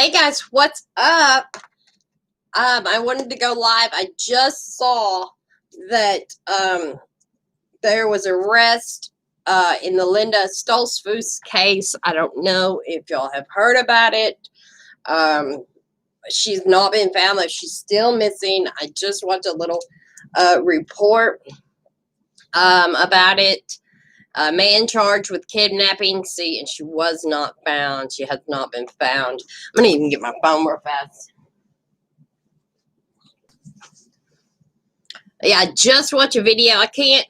Hey guys, what's up? I wanted to go live. I just saw that there was arrest in the Linda Stoltzfoos case. I don't know if y'all have heard about it. She's not been found, though. She's still missing. I just watched a little report about it. A man charged with kidnapping. See, and she was not found. She has not been found. I'm going to even get my phone real fast. Yeah, I just watched a video. I can't,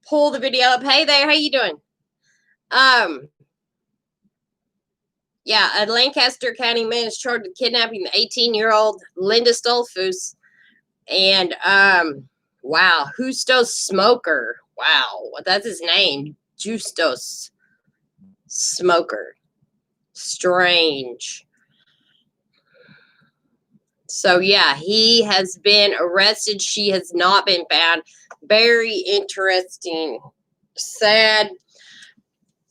pull the video up. Hey there, how you doing? Yeah, a Lancaster County man is charged with kidnapping the 18-year-old Linda Stoltzfoos. And, wow, Justos Smoker. Wow, that's his name. Justos Smoker. Strange. So, yeah, he has been arrested. She has not been found. Very interesting. Sad.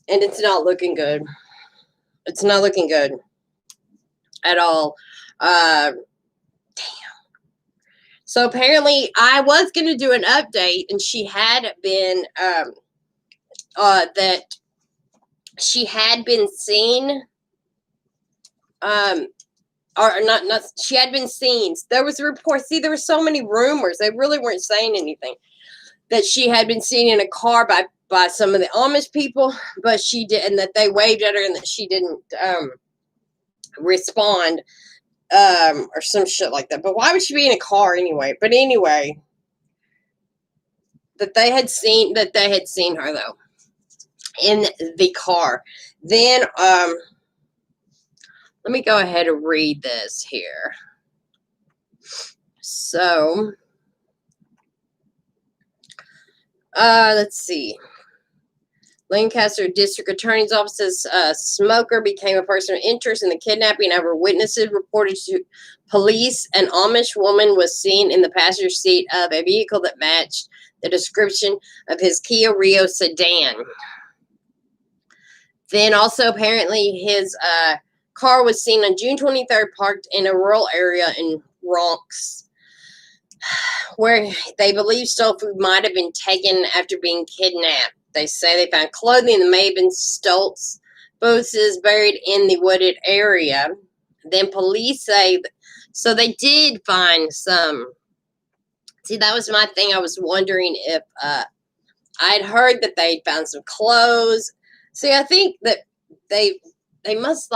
And it's not looking good. It's not looking good at all. Damn. So apparently I was going to do an update, and she had been, that she had been seen, or not, she had been seen. There was a report. See, there were so many rumors. They really weren't saying anything. That she had been seen in a car by some of the Amish people, but she did, and that they waved at her, and that she didn't respond, or some shit like that. But why would she be in a car anyway? But anyway, that they had seen her though in the car. Then let me go ahead and read this here. So let's see. Lancaster District Attorney's Office says Smoker became a person of interest in the kidnapping. However, witnesses reported to police an Amish woman was seen in the passenger seat of a vehicle that matched the description of his Kia Rio sedan. Then also apparently his car was seen on June 23rd parked in a rural area in Bronx, where they believe Stlotzfoos might have been taken after being kidnapped. They say they found clothing that may have been Stlotzfoos buried in the wooded area. Then police say, so they did find some. See, that was my thing. I was wondering if I'd heard that they found some clothes. See, I think that they must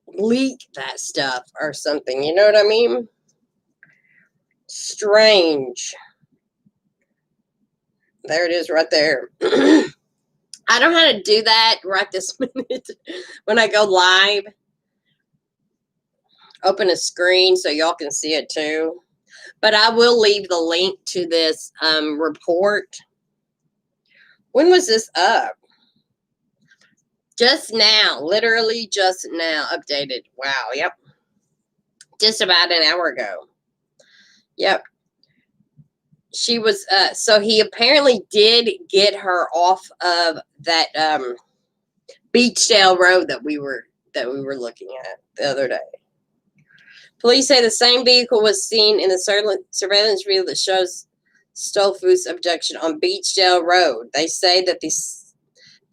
leak that stuff or something. You know what I mean? Strange. There it is right there. I don't know how to do that right this minute when I go live. Open a screen so y'all can see it too. But I will leave the link to this report. When was this up? Just now. Literally just now. Updated. Wow. Yep. Just about an hour ago. Yep. She was, so he apparently did get her off of that Beachdale Road that we were looking at the other day. Police say the same vehicle was seen in the surveillance video that shows Stlotzfoos' abduction on Beachdale Road. They say that this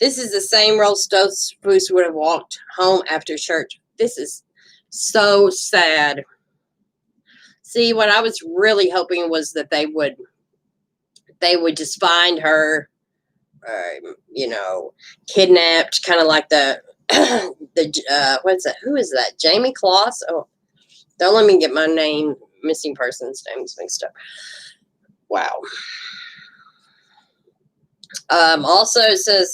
is the same road Stlotzfoos would have walked home after church. This is so sad. See, what I was really hoping was that they would just find her, kidnapped, kind of like the what's that? Who is that? Jamie Kloss? Oh, don't let me get my missing person's names mixed up. Wow. Also, it says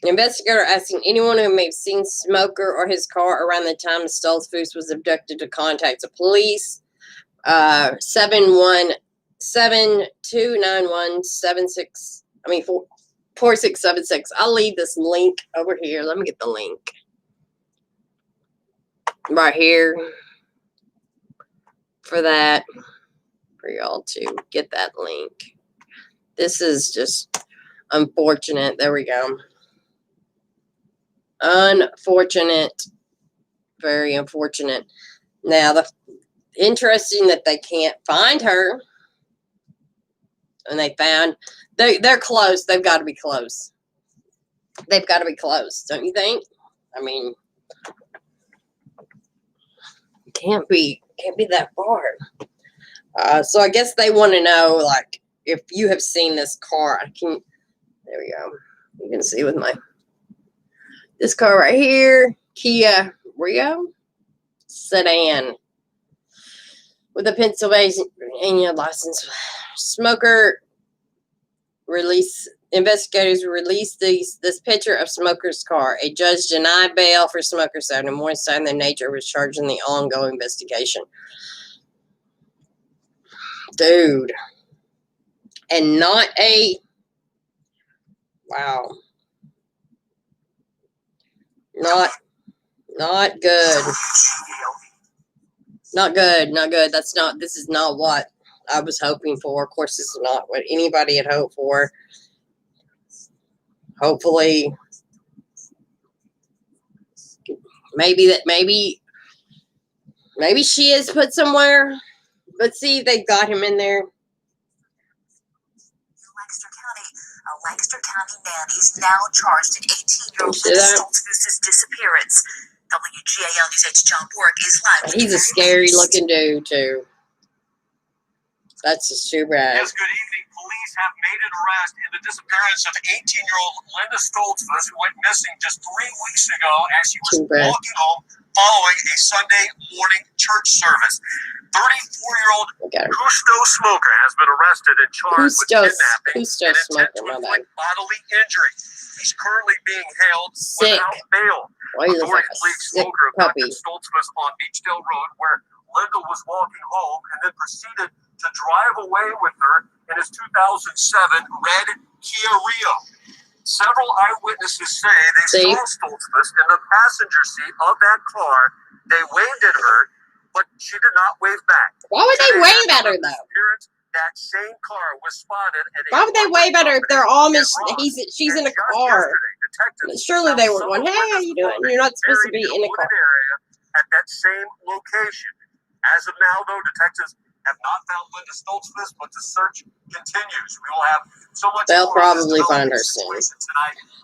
investigator asking anyone who may have seen Smoker or his car around the time Stlotzfoos was abducted to contact the police. 4676. I'll leave this link over here. Let me get the link right here for that, for y'all to get that link. This is just unfortunate. There we go. Unfortunate. Very unfortunate. Now, interesting that they can't find her. And they're close. They've got to be close. They've got to be close, don't you think? I mean, can't be that far. So I guess they want to know, like, if you have seen this car. There we go. You can see with this car right here, Kia Rio sedan with a Pennsylvania license. Investigators released this picture of Smoker's car. A judge denied bail for Smoker Saturday morning, citing their nature was charged in the ongoing investigation. Dude. And not a... Wow. Not good. Not good. This is not what I was hoping for. Of course, this is not what anybody had hoped for. Hopefully, maybe she is put somewhere. Let's see if they got him in there. A Lancaster County man is now charged in 18-year-old Linda Stoltzfoos' disappearance. WGAL News 8's John Bork is live. He's a scary-looking dude, too. That's just too bad. Yes, good evening. Police have made an arrest in the disappearance of 18-year-old Linda Stoltzfoos, who went missing just 3 weeks ago as she was walking home following a Sunday morning church service. 34-year-old Gusto Smoker has been arrested and charged with kidnapping and intent to inflict bodily injury. He's currently being held without bail. Authorities believe Smoker abducted Stlotzfoos on Beachdale Road, where Linda was walking home, and then proceeded to drive away with her in his 2007 red Kia Rio. Several eyewitnesses say they saw Stlotzfoos in the passenger seat of that car. They waved at her, but she did not wave back. Why would they wave at her, though? That same car was spotted at Why would they wave at her if they're Amish? She's in a car. Surely they were going, hey, how you doing? You're not supposed to be in a car. At that same location. As of now, though, detectives have not found Linda Stoltzfoos, but the search continues. We will have so much. They'll probably find her soon.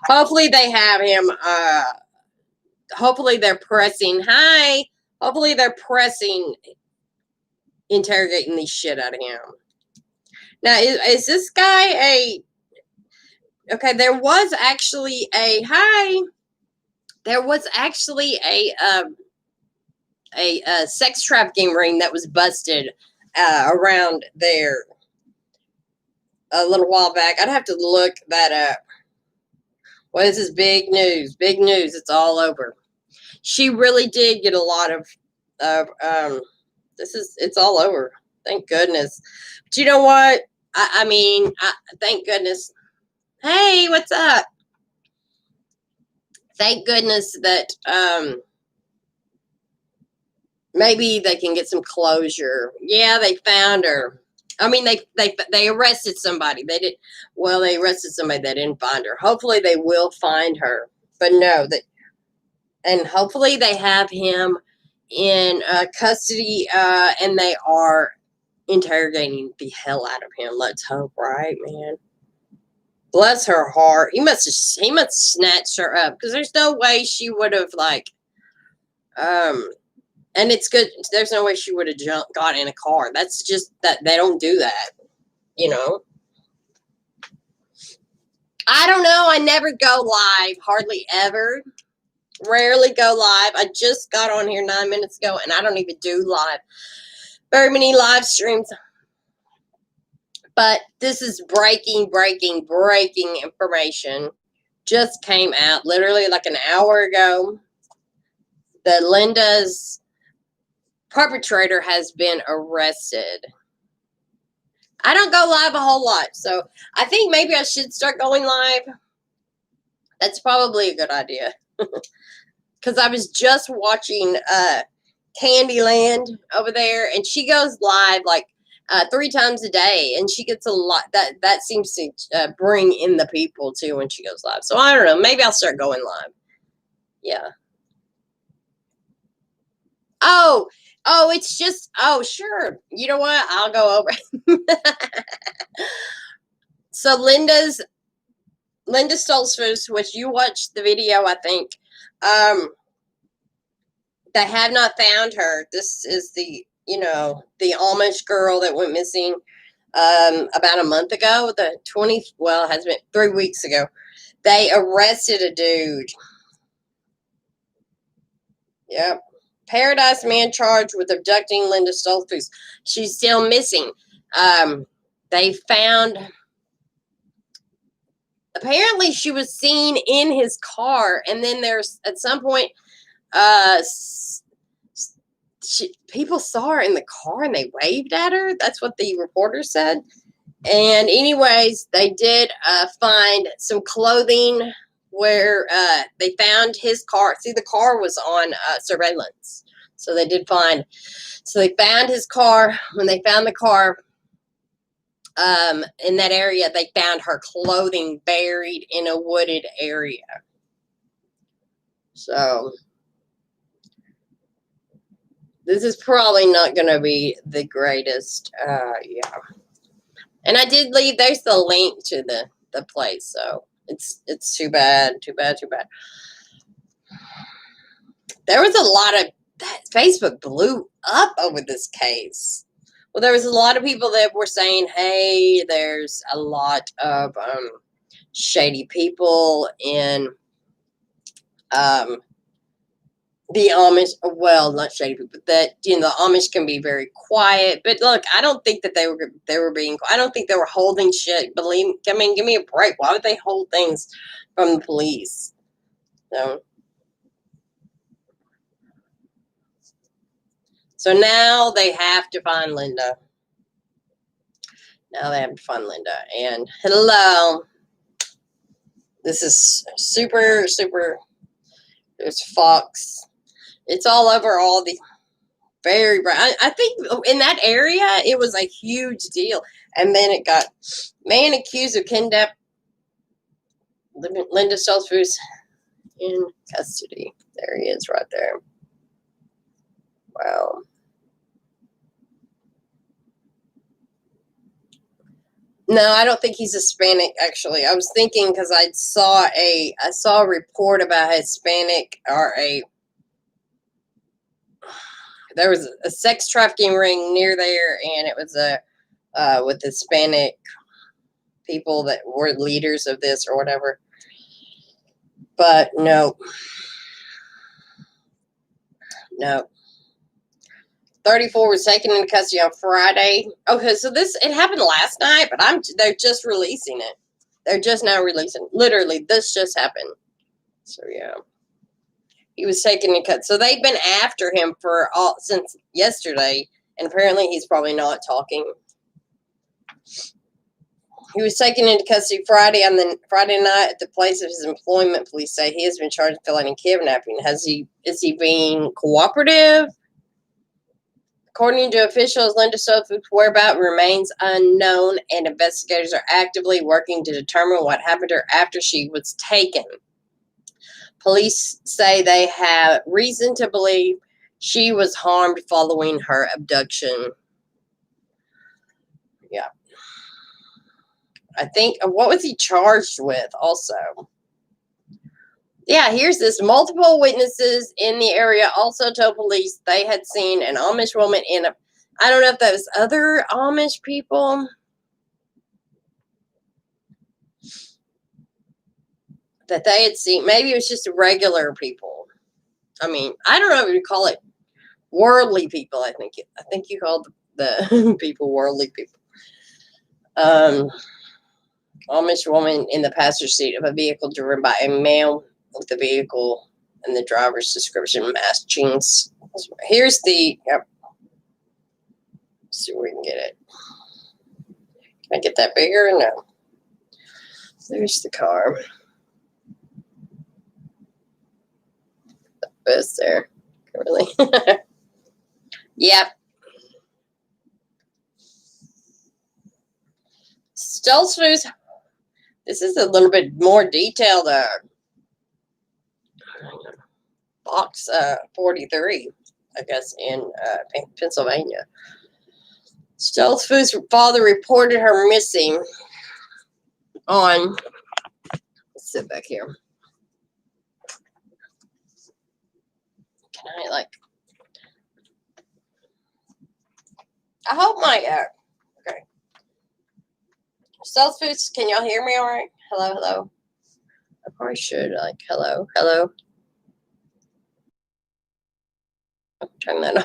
Hopefully they have him. Hopefully they're pressing. Hopefully they're pressing, interrogating the shit out of him. Now, is this guy okay, there was actually a sex trafficking ring that was busted around there a little while back. I'd have to look that up. Well, this is big news. Big news. It's all over. She really did get a lot of it's all over. Thank goodness. But you know what? I mean, thank goodness. Hey, what's up? Thank goodness that maybe they can get some closure. Yeah, they found her. I mean, they arrested somebody. They arrested somebody that didn't find her. Hopefully they will find her. But no, and hopefully they have him in custody, and they are interrogating the hell out of him. Let's hope, right, man? Bless her heart. He must have snatched her up, because there's no way she would have and it's good. There's no way she would have got in a car. That's just that they don't do that, you know. I don't know. I never go live, hardly ever. Rarely go live. I just got on here 9 minutes ago, and I don't even do very many live streams. But this is breaking information. Just came out literally like an hour ago. The Linda's perpetrator has been arrested. I don't go live a whole lot, so I think maybe I should start going live. That's probably a good idea. Because I was just watching Candyland over there, and she goes live like 3 times a day, and she gets a lot. That seems to bring in the people too when she goes live. So I don't know. Maybe I'll start going live. Yeah. Oh, it's just, sure. You know what? I'll go over. So Linda Stoltzfoos, which you watched the video, I think, they have not found her. This is the Amish girl that went missing about a month ago. It has been 3 weeks ago. They arrested a dude. Yep. Paradise man charged with abducting Linda Stoltzfoos. She's still missing. They found, apparently she was seen in his car, and then there's at some point people saw her in the car and they waved at her. That's what the reporter said. And anyways, they did find some clothing where they found his car. See, the car was on surveillance. So they found his car. When they found the car in that area, they found her clothing buried in a wooded area. So this is probably not going to be the greatest. Yeah. And I did leave, there's the link to the place. So it's too bad. There was a lot of that. Facebook blew up over this case. Well, there was a lot of people that were saying, hey, there's a lot of shady people in the Amish. Well, not shady people, that the Amish can be very quiet. But look, I don't think that they were being. I don't think they were holding shit. Give me a break. Why would they hold things from the police? So now they have to find Linda. And hello. This is super. There's Fox. It's all over all the very bright. I think in that area it was a huge deal. And then it got man accused of kidnapping Linda Stoltzfoos in custody. There he is right there. Wow. No, I don't think he's Hispanic, actually. I was thinking because I saw a report about Hispanic there was a sex trafficking ring near there, and it was with Hispanic people that were leaders of this or whatever. But no. 34 was taken into custody on Friday. Okay, so it happened last night, but they're just releasing it. They're just now releasing. Literally, this just happened. So yeah, he was taken into custody. So they've been after him since yesterday, and apparently he's probably not talking. He was taken into custody Friday night at the place of his employment. Police say he has been charged with felony kidnapping. Is he being cooperative? According to officials, Linda Stoltzfoos' whereabouts remains unknown, and investigators are actively working to determine what happened to her after she was taken. Police say they have reason to believe she was harmed following her abduction. Yeah. I think, what was he charged with also? Yeah, here's this. Multiple witnesses in the area also told police they had seen an Amish woman I don't know if that was other Amish people that they had seen. Maybe it was just regular people. I mean, I don't know if you call it worldly people. I think you called the people worldly people. Amish woman in the passenger seat of a vehicle driven by a male with the vehicle and the driver's description matching. Here's the. Yep. Let's see if we can get it. Can I get that bigger? No. There's the car. The best there. Really? Yep. Stlotzfoos. This is a little bit more detailed. Box 43, I guess, in Pennsylvania. Stlotzfoos' father reported her missing on, let's sit back here. Can I, like, I hope my, okay. Stlotzfoos, can y'all hear me all right? Hello, hello. I probably should, like, hello, hello. Turn that on.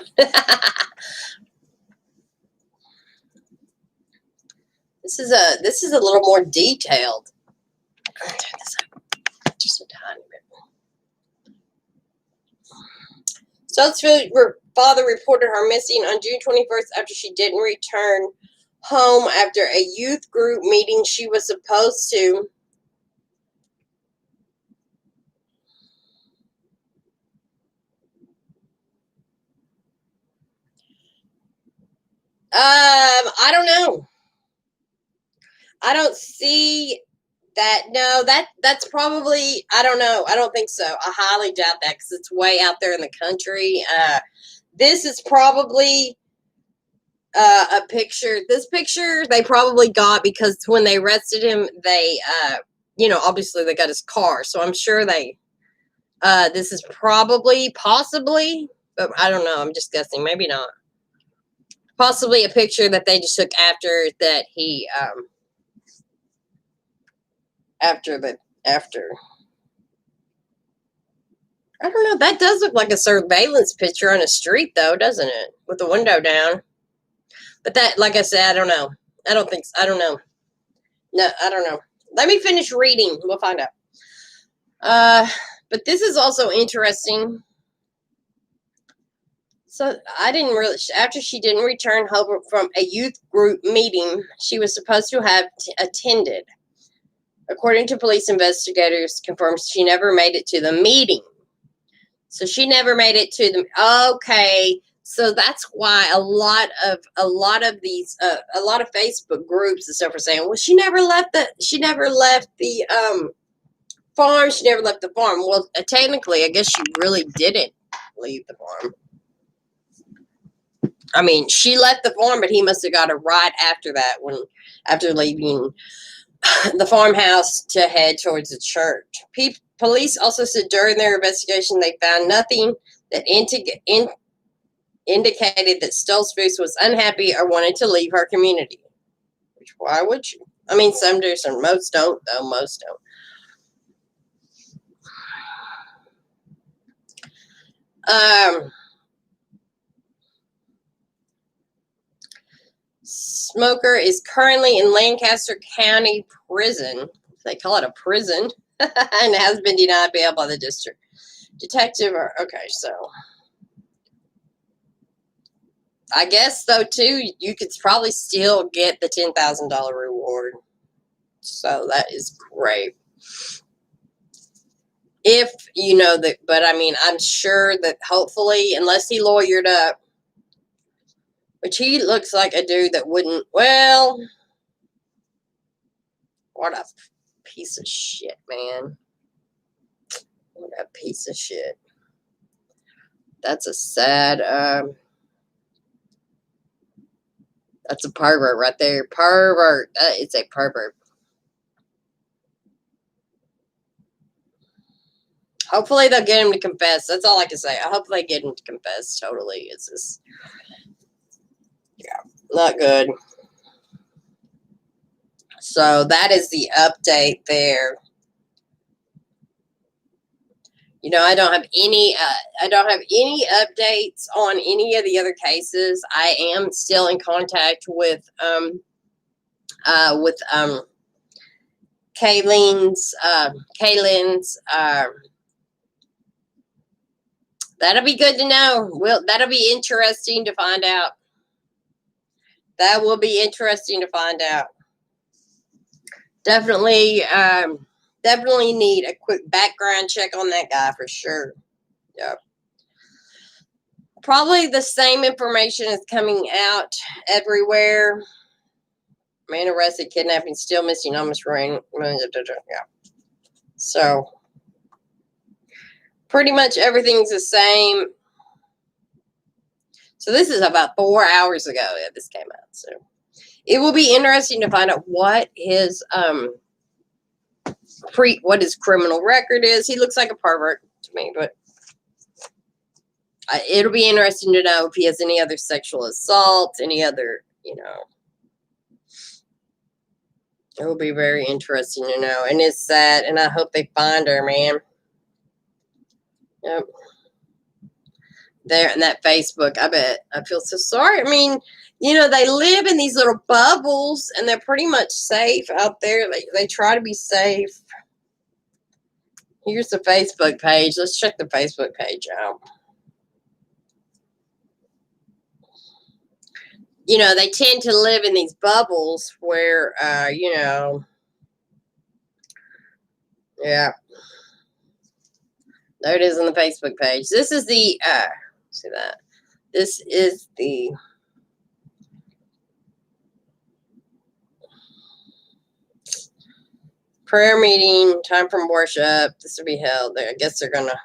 This is a little more detailed. Turn this up just a tiny bit. Stlotzfoos' father reported her missing on June 21st after she didn't return home after a youth group meeting she was supposed to. I don't know. I don't see that. No, that's probably, I don't know. I don't think so. I highly doubt that because it's way out there in the country. This is probably a picture. This picture they probably got because when they arrested him, they, obviously they got his car. So I'm sure this is probably, possibly, but I don't know. I'm just guessing. Maybe not. Possibly a picture that they just took after that he, after I don't know, that does look like a surveillance picture on a street though, doesn't it, with the window down? But that, like I said, I don't know. I don't think so. I don't know. No, I don't know. Let me finish reading, we'll find out. But this is also interesting. So I didn't really, after she didn't return home from a youth group meeting she was supposed to have attended. According to police investigators, confirms she never made it to the meeting. So she never made it to the, okay. So that's why a lot of these, a lot of Facebook groups and stuff are saying, well, she never left the farm. She never left the farm. Well, technically, I guess she really didn't leave the farm. I mean, she left the farm, but he must have got her right after that, after leaving the farmhouse to head towards the church. Police also said during their investigation they found nothing that indicated that Stlotzfoos was unhappy or wanted to leave her community. Which, why would you? I mean, some do, some, most don't, though. Most don't. Smoker is currently in Lancaster County Prison. They call it a prison. And has been denied bail by the district detective. Okay, so I guess, though, too, you could probably still get the $10,000 reward. So that is great. If you know that, but I mean, I'm sure that hopefully, unless he lawyered up, which he looks like a dude that wouldn't, well, what a piece of shit, man. What a piece of shit. That's a sad, that's a pervert right there. Pervert. It's a pervert. Hopefully they'll get him to confess. That's all I can say. I hope they get him to confess totally. It's just, yeah, not good. So that is the update there. You know, I don't have any updates on any of the other cases. I am still in contact with Kaylyn's that'll be good to know. That'll be interesting to find out. That will be interesting to find out. Definitely need a quick background check on that guy for sure. Yep. Probably the same information is coming out everywhere. Man arrested, kidnapping, still missing Amish rain. Yeah. So Pretty much everything's the same. So this is about 4 hours ago that this came out. So it will be interesting to find out what his what his criminal record is. He looks like a pervert to me, but it'll be interesting to know if he has any other sexual assaults, any other, you know. It will be very interesting to know. And it's sad, and I hope they find her, man. Yep. There in that Facebook, I bet. I feel so sorry. I mean, you know, they live in these little bubbles, and they're pretty much safe out there. They try to be safe. Here's the Facebook page. Let's check the Facebook page out. You know, they tend to live in these bubbles where, you know, yeah. There it is on the Facebook page. This is the, see that? This is the prayer meeting, time from worship. This will be held there. I guess they're going to.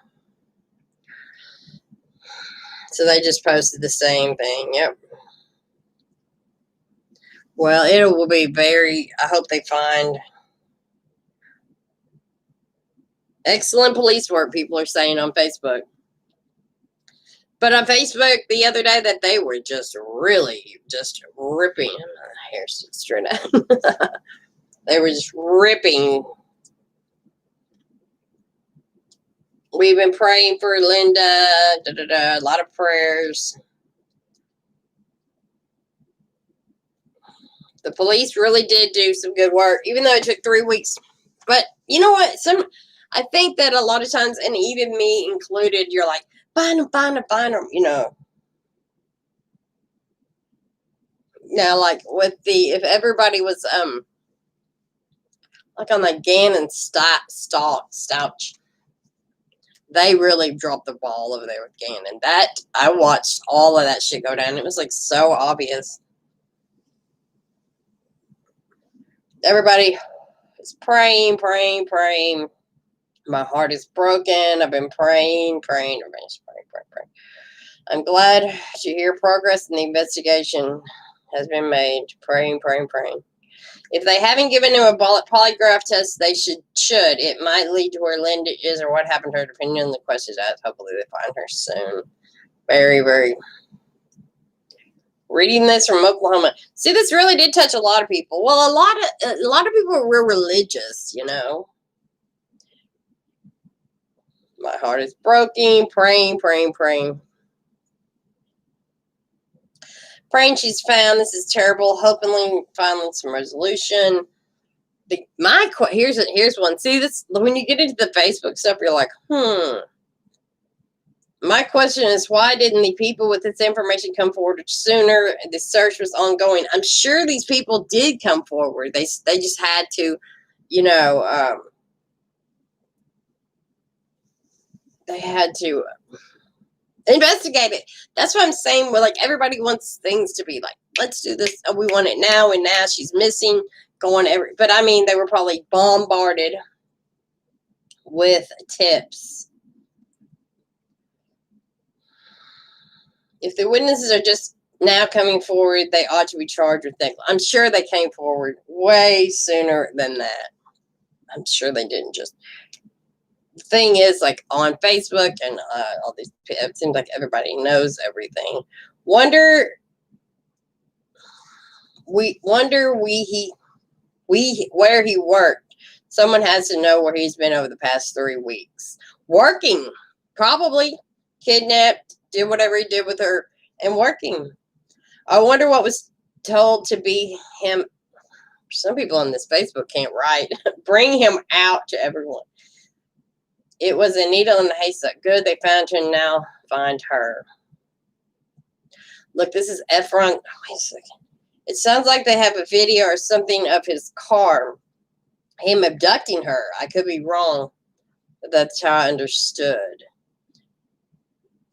So they just posted the same thing. Yep. Well, it will be very, I hope they find excellent police work, people are saying on Facebook. But on Facebook the other day that they were just really just ripping. Here's straight up. They were just ripping. We've been praying for Linda. A lot of prayers. The police really did do some good work, even though it took 3 weeks. But you know what? I think that a lot of times, and even me included, you're like, find them, you know. Now, like with if everybody was like on the Gannon Stouch, they really dropped the ball over there with Gannon. That I watched all of that shit go down. It was like so obvious. Everybody is praying. My heart is broken. I've been praying. Everybody's praying. I'm glad to hear progress in the investigation has been made. Praying. If they haven't given him a polygraph test, they should. It might lead to where Linda is or what happened to her, depending on the questions asked. Hopefully they find her soon. Very, very. Reading this from Oklahoma. See, this really did touch a lot of people. Well, a lot of people were religious, you know. My heart is broken. Praying. Praying she's found. This is terrible. Hopefully, finding some resolution. Here's one. See this when you get into the Facebook stuff, you're like, My question is, why didn't the people with this information come forward sooner? The search was ongoing. I'm sure these people did come forward. They just had to, you know, they had to investigate it. That's what I'm saying. Well, like everybody wants things to be like, let's do this. We want it now, and now she's missing. But I mean, they were probably bombarded with tips. If the witnesses are just now coming forward, they ought to be charged with things. I'm sure they came forward way sooner than that. I'm sure they didn't just. The thing is, like on Facebook and all these, it seems like everybody knows everything. Where he worked. Someone has to know where he's been over the past 3 weeks. Working, probably kidnapped. Did whatever he did with her and working. I wonder what was told to be him. Some people on this Facebook can't write. Bring him out to everyone. It was a needle in the haystack. Good, they found her. Now find her. Look, this is Efron. Wait a second. It sounds like they have a video or something of his car. Him abducting her. I could be wrong, but that's how I understood.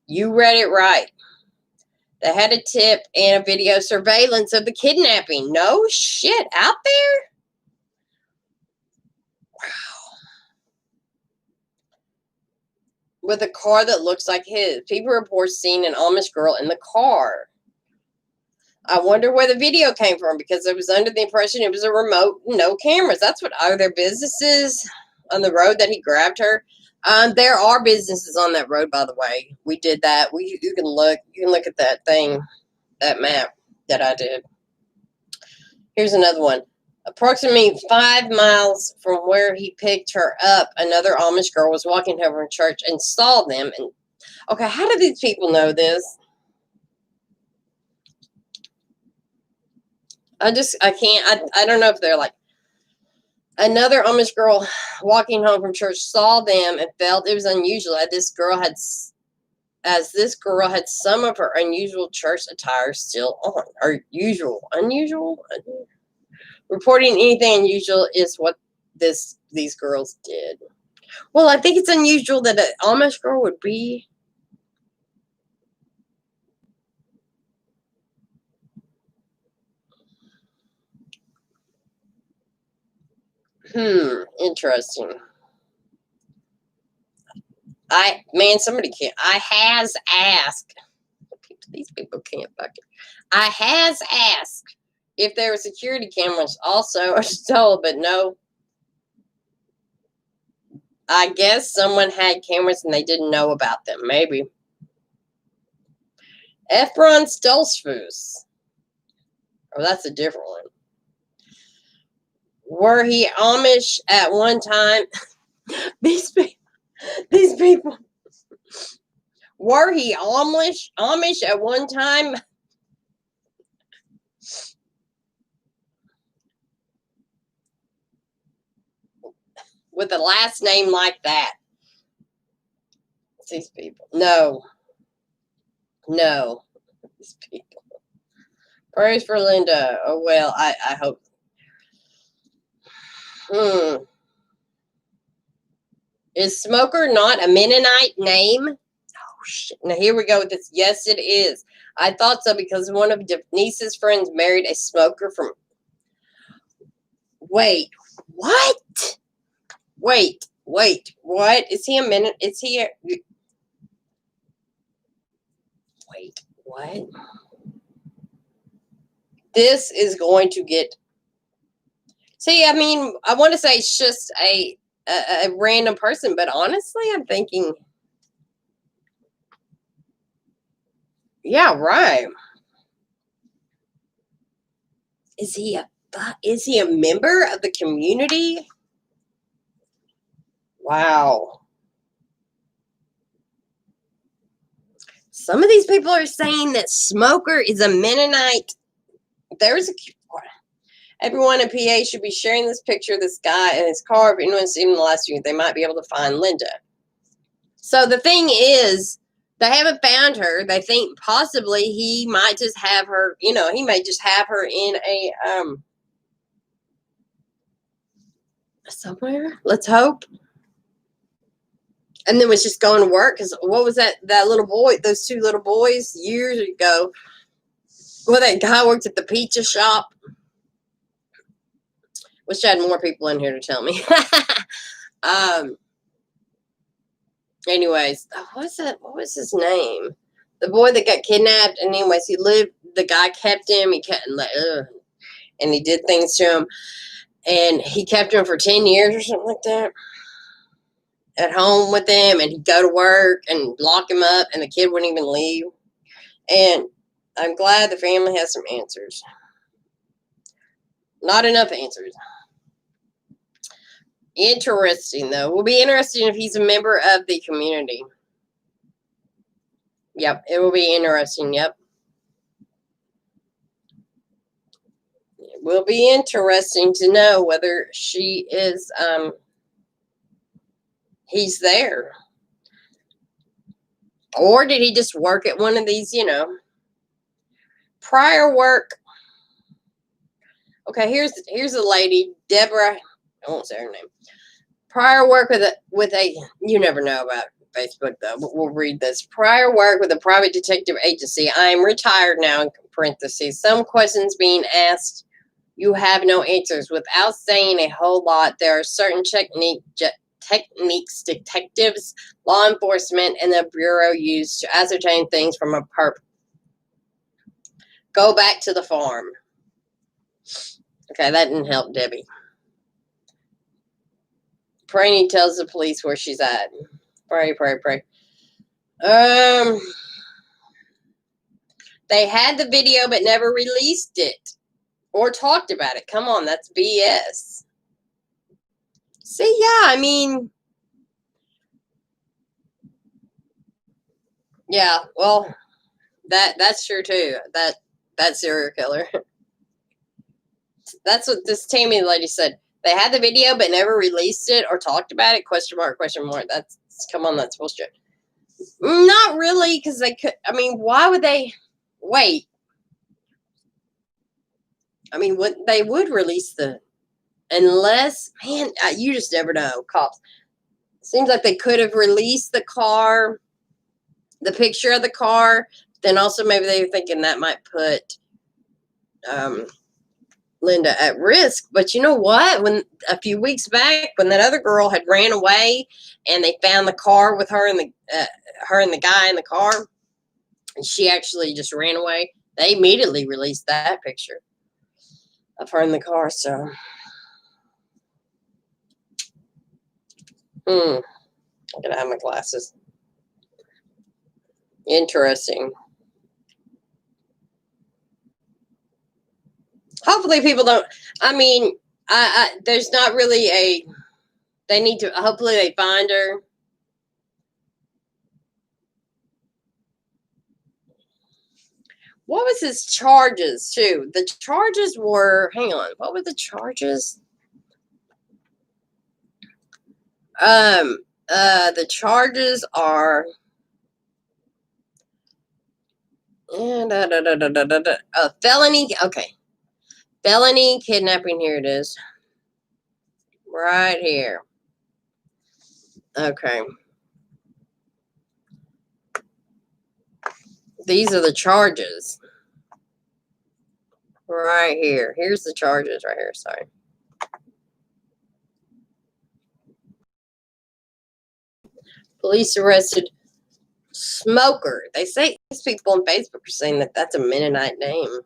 You read it right. They had a tip and a video surveillance of the kidnapping. No shit, out there? Wow. with a car that looks like his. People report seeing an Amish girl in the car. I wonder where the video came from because it was under the impression it was a remote, no cameras. That's what are there businesses on the road that he grabbed her? There are businesses on that road, by the way. We did that. You can look at that thing, that map that I did. Here's another one. Approximately 5 miles from where he picked her up, another Amish girl was walking home from church and saw them. And okay, how do these people know this? I can't. I don't know if they're like another Amish girl walking home from church saw them and felt it was unusual as this girl had some of her unusual church attire still on. Or unusual. Reporting anything unusual is what these girls did. Well, I think it's unusual that an Amish girl would be. Interesting. Somebody can't. I has asked. These people can't fucking. I has asked if there were security cameras also installed, but no. I guess someone had cameras and they didn't know about them. Maybe. Stlotzfoos. Oh, that's a different one. Were he Amish at one time? These people. Were he Amish at one time? With a last name like that. These people. No. These people. Prayers for Linda. Oh, well, I hope. Is Smoker not a Mennonite name? Oh, shit. Now, here we go with this. Yes, it is. I thought so because one of Denise's friends married a smoker from... Wait. What? Wait. What? Is he a Mennonite? Is he a... Wait. What? This is going to get... See, I mean, I want to say it's just a random person, but honestly, I'm thinking, yeah, right. Is he a member of the community? Wow. Some of these people are saying that Smoker is a Mennonite. Everyone in PA should be sharing this picture of this guy and his car. If anyone's seen him in the last week, they might be able to find Linda. So the thing is, they haven't found her. They think possibly he might just have her, he may just have her in a, somewhere. Let's hope. And then was just going to work. Because what was that little boy, those two little boys years ago? Well, that guy worked at the pizza shop. Wish I had more people in here to tell me. Anyways, what was his name? The boy that got kidnapped. And anyways, the guy kept him. And he did things to him. And he kept him for 10 years or something like that. At home with him. And he'd go to work and lock him up. And the kid wouldn't even leave. And I'm glad the family has some answers. Not enough answers. Interesting, though. Will be interesting if he's a member of the community. Yep, it will be interesting. Yep. It will be interesting to know whether she is, he's there. Or did he just work at one of these, prior work? Okay, here's a lady, Deborah. I won't say her name. Prior work with a you never know about Facebook though. But we'll read this. Prior work with a private detective agency. I am retired now. In parentheses. Some questions being asked, you have no answers. Without saying a whole lot, there are certain techniques detectives, law enforcement, and the Bureau use to ascertain things from a perp. Go back to the farm. Okay, that didn't help Debbie. Praney tells the police where she's at. Pray. They had the video but never released it or talked about it. Come on, that's BS. See, yeah, I mean, yeah, well, that's true too. That serial killer. That's what this Tammy lady said. They had the video but never released it or talked about it. Question mark. That's, come on, that's bullshit. Not really, because they could. I mean, why would they wait? I mean, they would release unless, man, you just never know. Cops. Seems like they could have released the car, the picture of the car. Then also maybe they were thinking that might put Linda at risk. But you know what? When a few weeks back, when that other girl had ran away, and they found the car with her and the guy in the car, and she actually just ran away, they immediately released that picture of her in the car. So, I'm gonna have my glasses. Interesting. Hopefully people don't, I mean, there's not really they need to, hopefully they find her. What was his charges too? The charges were, hang on, what were the charges? The charges are felony. Okay. Felony kidnapping. Here it is. Right here. Okay. These are the charges. Right here. Here's the charges right here. Sorry. Police arrested Smoker. They say these people on Facebook are saying that that's a Mennonite name.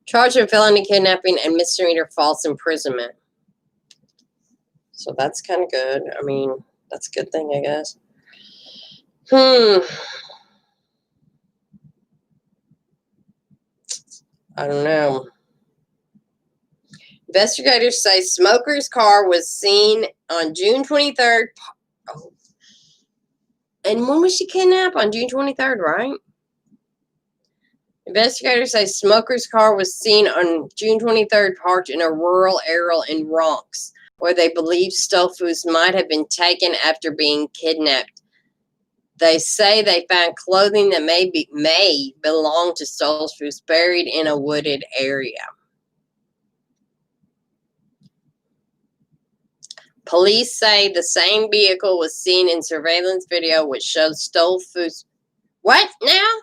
Charged with felony kidnapping and misdemeanor false imprisonment. So that's kind of good. I mean, that's a good thing, I guess. I don't know. Investigators say Smoker's car was seen on June 23rd. Oh. And when was she kidnapped? On June 23rd, right? Investigators say Smoker's car was seen on June 23rd parked in a rural area in Ronks, where they believe Stlotzfoos might have been taken after being kidnapped. They say they found clothing that may belong to Stlotzfoos buried in a wooded area. Police say the same vehicle was seen in surveillance video which shows Stlotzfoos. What now?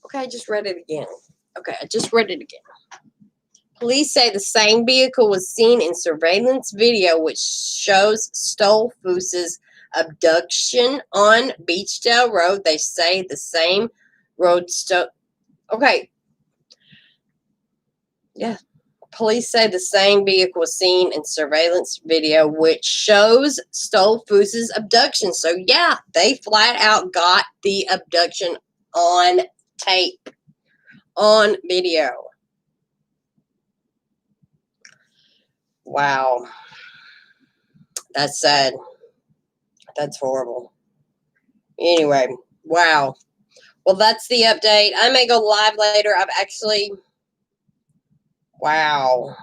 Okay, I just read it again. Police say the same vehicle was seen in surveillance video which shows Stlotzfoos' abduction on Beachdale Road. They say the same road. Okay. Yeah. Police say the same vehicle was seen in surveillance video which shows Stlotzfoos' abduction. So, yeah, they flat out got the abduction on tape, on video. Wow. That's sad. That's horrible. Anyway, wow. Well, that's the update. I may go live later. I've actually... Wow.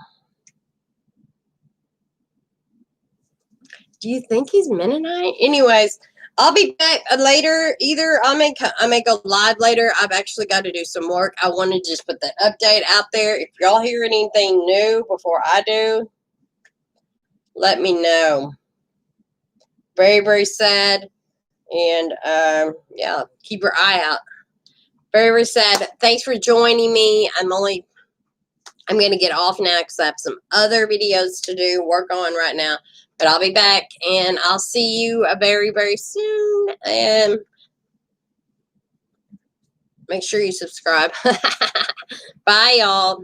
Do you think he's Mennonite? Anyways, I'll be back later. Either I may go live later. I've actually got to do some work. I want to just put that update out there. If y'all hear anything new before I do, let me know. Very, very sad. And yeah, keep your eye out. Very, very sad. Thanks for joining me. I'm only I'm going to get off now because I have some other videos to do, work on right now. But I'll be back, and I'll see you very, very soon. And make sure you subscribe. Bye, y'all.